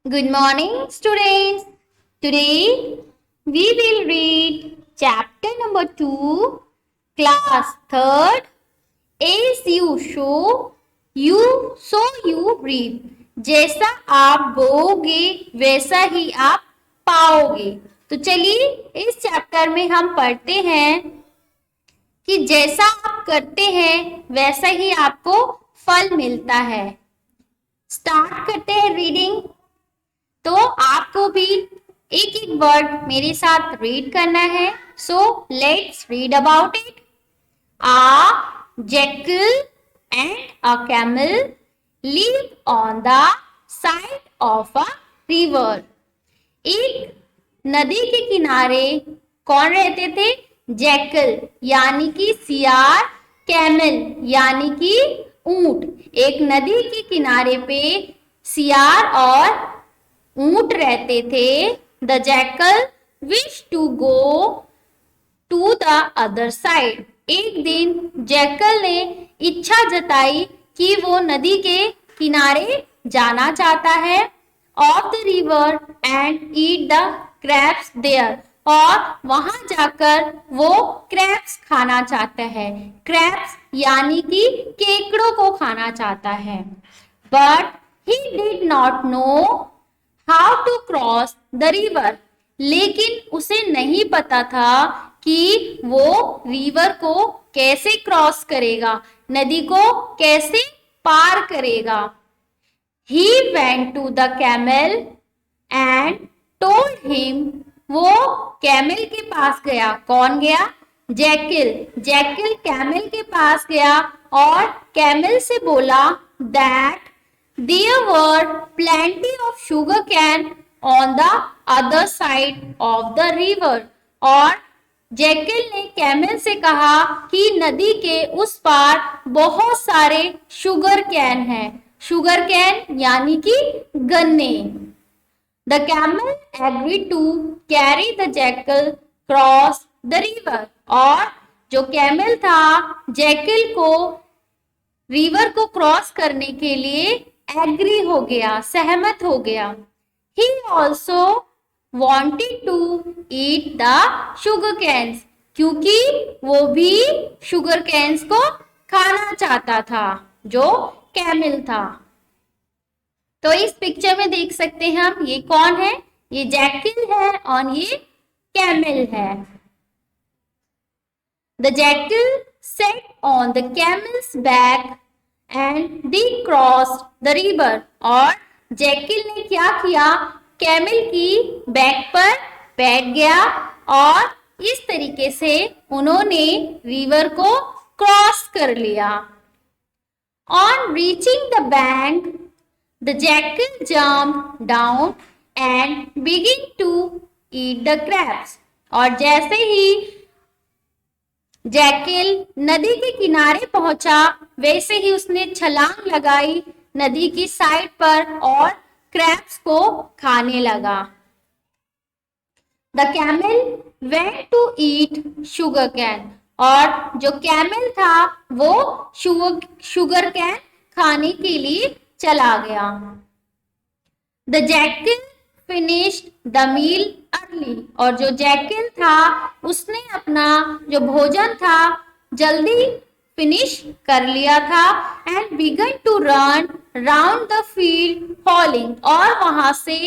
Good morning, students. Today we will read chapter number 2, class 3rd. As you sow, you reap. जैसा आप बोओगे वैसा ही आप पाओगे। तो चलिए इस चैप्टर में हम पढ़ते हैं कि जैसा आप करते हैं वैसा ही आपको फल मिलता है। स्टार्ट करते हैं रीडिंग। तो आपको भी एक एक वर्ड मेरे साथ रीड करना है। So let's read about it. A jackal and a camel live on the side of a river. एक नदी के किनारे कौन रहते थे? जैकल यानी कि सियार, कैमल यानी कि ऊंट। एक नदी के किनारे पे सियार और ऊंट रहते थे। The jackal wish to go to the other side. एक दिन जैकल ने इच्छा जताई कि वो नदी के किनारे जाना चाहता है। Of the river and eat the crabs there. और वहां जाकर वो क्रैब्स खाना चाहता है। क्रैब्स यानी कि केकड़ों को खाना चाहता है। But he did not know how to cross the river. लेकिन उसे नहीं पता था कि वो रिवर को कैसे क्रॉस करेगा, नदी को कैसे पार करेगा। He went to the camel and told him। वो कैमल के पास गया। कौन गया? जैकल। जैकल कैमल के पास गया और कैमल से बोला that there were plenty of sugar cane on the other side of the river। और जैकल ने कैमल से कहा कि नदी के उस पार बहुत सारे शुगर कैन हैं। शुगर कैन यानी कि गन्ने। The camel agreed to carry the jackal cross the river. और जो कैमल था जैकल को रिवर को क्रॉस करने के लिए एग्री हो गया, सहमत हो गया। He also wanted to eat the sugar canes। क्योंकि वो भी शुगर कैन्स को खाना चाहता था जो कैमल था। तो इस पिक्चर में देख सकते हैं हम, ये कौन है? ये जैकल है और ये कैमल है। The jackal sat on the camel's back and they crossed the river। और जैकल ने क्या किया? कैमल की बैक पर बैठ गया और इस तरीके से उन्होंने रिवर को क्रॉस कर लिया। On reaching the bank, the jackal jumped down and began to eat the crabs। और जैसे ही जैकल नदी के किनारे पहुंचा वैसे ही उसने छलांग लगाई नदी की साइड पर और क्रैब्स को खाने लगा। The camel went to eat sugar cane. और जो कैमल था वो शुगर कैन खाने के लिए चला गया। The jackal finished the meal early. और जो जैकल था उसने अपना जो भोजन था जल्दी फिनिश कर लिया था। And began to run round the field howling. और वहां से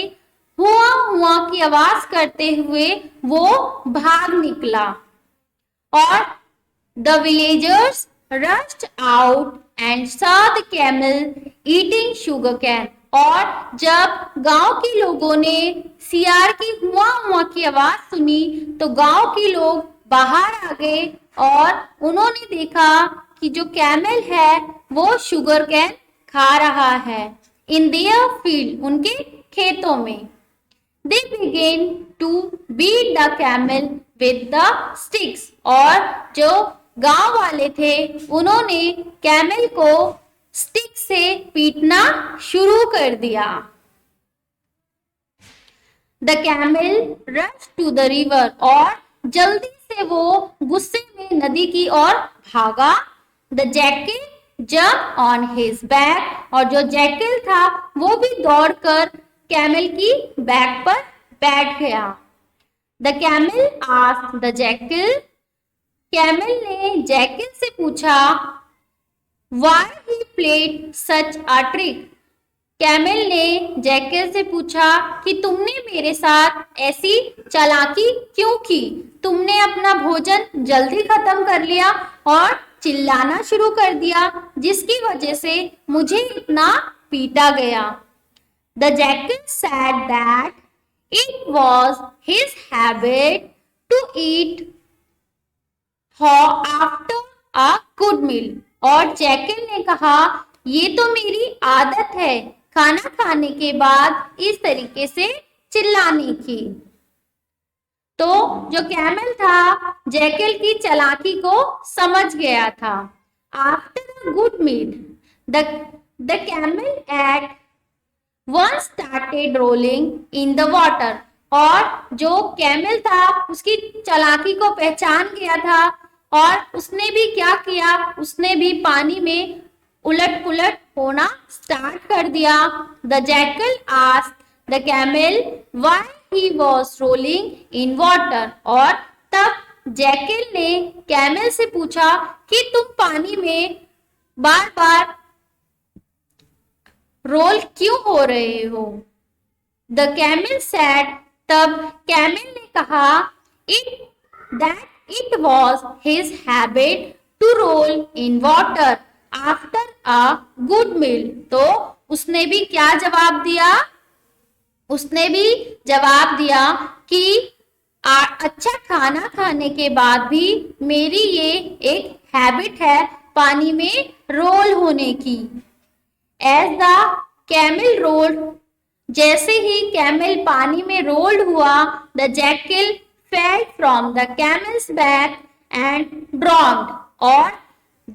हुआ हुआ की आवाज करते हुए वो भाग निकला। और the villagers rushed out and saw the camel eating sugar cane. और जब गांव के लोगों ने सियार की हुआ की आवाज सुनी तो गांव के लोग बाहर आ गए और उन्होंने देखा कि जो कैमल है वो शुगर कैन खा रहा है इन देयर फील्ड, उनके खेतों में। They begin to beat the camel with the sticks. और जो गांव वाले थे उन्होंने कैमल को स्टिक से पीटना शुरू कर दिया। The camel rush to the river. और जल्दी से वो गुस्से में नदी की ओर भागा। The jackal jump on his back. और जो जैकल था वो भी दौड़कर कैमल की बैक पर बैठ गया। The camel asked the jackal, camel ने जैकल से पूछा, why he played such a trick. Camel ने जैकल से पूछा कि तुमने मेरे साथ ऐसी चालाकी क्यों की, तुमने अपना भोजन जल्दी खत्म कर लिया और चिल्लाना शुरू कर दिया, जिसकी वजह से मुझे इतना पीटा गया। The jackal said that it was his habit to eat after a good meal। और जैकल ने कहा, ये तो मेरी आदत है खाना खाने के बाद इस तरीके से चिल्लाने की। तो जो कैमल था जैकल की चालाकी को समझ गया था। After a good meal the camel ate one started rolling in the water. और जो कैमल था उसकी चालाकी को पहचान गया था और उसने भी क्या किया, उसने भी पानी में उलट पुलट होना स्टार्ट कर दिया। The jackal asked the camel why he was rolling in water. और तब जैकल ने कैमल से पूछा कि तुम पानी में बार बार रोल क्यों हो रहे हो। द कैमल सेड, तब कैमल ने कहा, it was his habit to roll in water after a good meal. तो उसने भी क्या जवाब दिया, उसने भी जवाब दिया कि अच्छा खाना खाने के बाद भी मेरी ये एक हैबिट है पानी में रोल होने की। एज द कैमल रोल्ड, जैसे ही कैमल पानी में रोल्ड हुआ, the jackal fell from the camel's back and drowned. और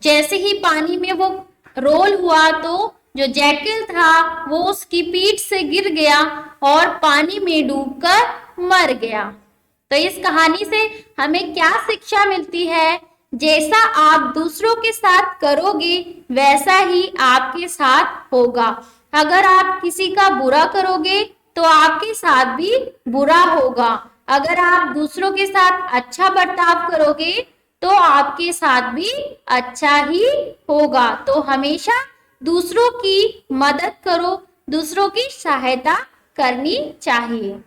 जैसे ही पानी में वो रोल हुआ तो जो जैकल था वो उसकी पीठ से गिर गया और पानी में डूबकर मर गया। तो इस कहानी से हमें क्या शिक्षा मिलती है, जैसा आप दूसरों के साथ करोगे वैसा ही आपके साथ होगा। अगर आप किसी का बुरा करोगे तो आपके साथ भी बुरा होगा। अगर आप दूसरों के साथ अच्छा बर्ताव करोगे तो आपके साथ भी अच्छा ही होगा। तो हमेशा दूसरों की मदद करो, दूसरों की सहायता करनी चाहिए।